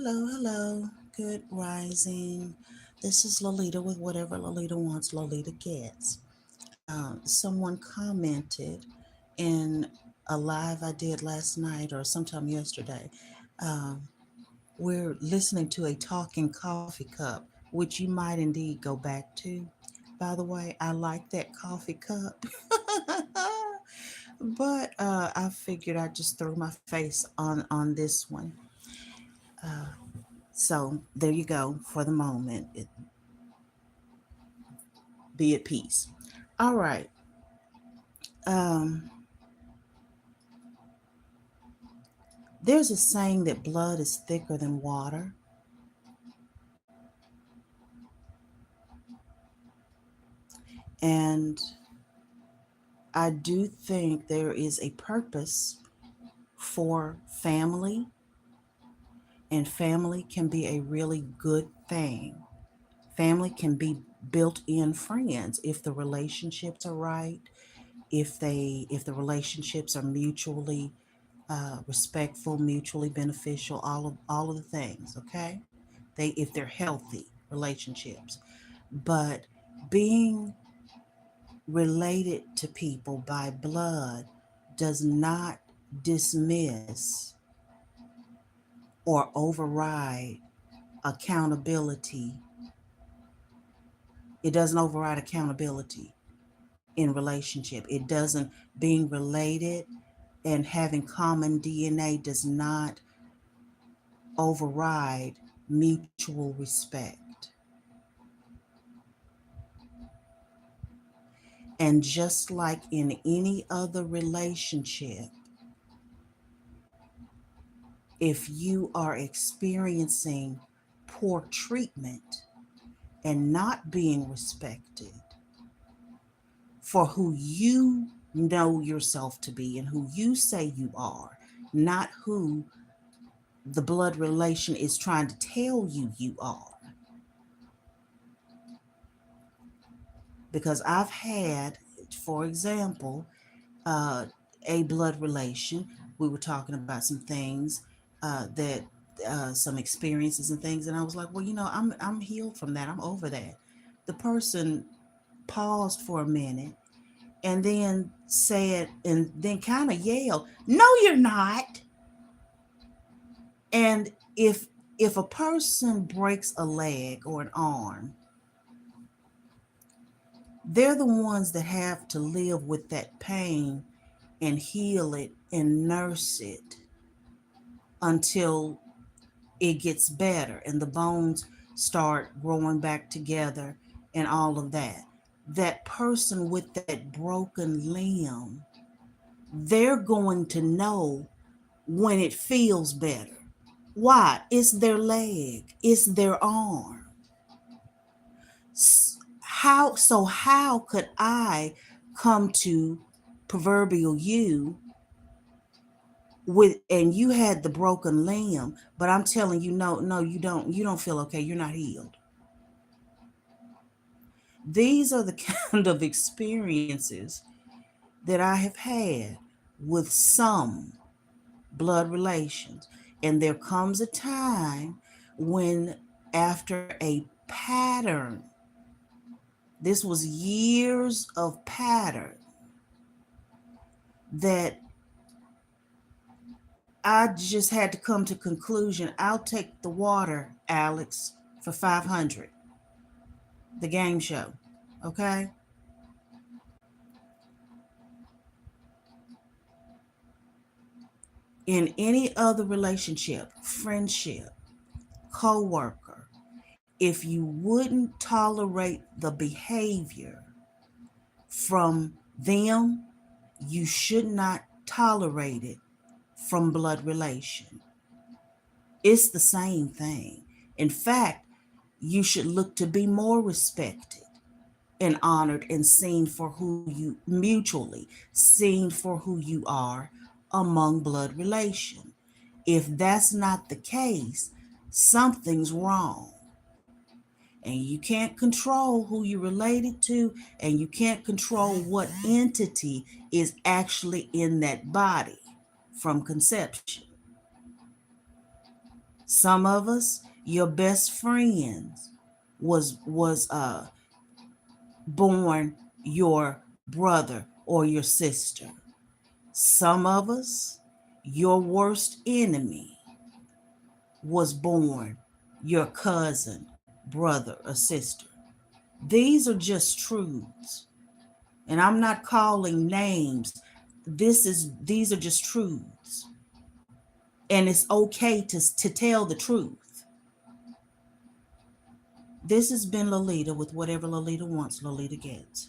Hello, hello. Good rising. This is Lolita with whatever Lolita wants, Lolita gets. Someone commented in a live I did last night or sometime yesterday. Um, we're listening to a talking coffee cup, which you might indeed go back to. By the way, I like that coffee cup. But I figured I'd just throw my face on this one. Uh, So there you go for the moment. Be at peace. All right. Um, there's a saying that blood is thicker than water. And I do think there is a purpose for family, and family can be a really good thing. Family can be built in friends if the relationships are right, if the relationships are mutually respectful, mutually beneficial, all of the things. Okay, they if they're healthy relationships, but being related to people by blood does not dismiss or override accountability. It doesn't override accountability in relationship. It doesn't. Being related and having common DNA does not override mutual respect. And just like in any other relationship, if you are experiencing poor treatment and not being respected for who you know yourself to be and who you say you are, not who the blood relation is trying to tell you are. Because I've had, for example, uh, a blood relation. We were talking about some things that some experiences and things, and I was like, well, I'm healed from that. I'm over that. The person paused for a minute and then said, and then kind of yelled, "No, you're not." And if a person breaks a leg or an arm, they're the ones that have to live with that pain and heal it and nurse it until it gets better and the bones start growing back together and all of that. That person with that broken limb, they're going to know when it feels better. Why? It's their leg, it's their arm. How could I come to proverbial you with and you had the broken limb, but I'm telling you, no, you don't feel okay, you're not healed. These are the kind of experiences that I have had with some blood relations. And there comes a time when, after a pattern, this was years of pattern, that I just had to come to conclusion. I'll take the water, Alex, for 500. The game show. Okay? In any other relationship, friendship, co-worker, if you wouldn't tolerate the behavior from them, you should not tolerate it from blood relation. It's the same thing. In fact, you should look to be more respected and honored and seen for who you mutually seen for who you are among blood relation. If that's not the case, something's wrong. And you can't control who you're related to, and you can't control what entity is actually in that body from conception. Some of us, your best friends was born your brother or your sister. Some of us, your worst enemy was born your cousin, brother, or sister. These are just truths. And I'm not calling names. These are just truths. And it's okay to tell the truth. This has been Lolita with Whatever Lolita Wants, Lolita Gets.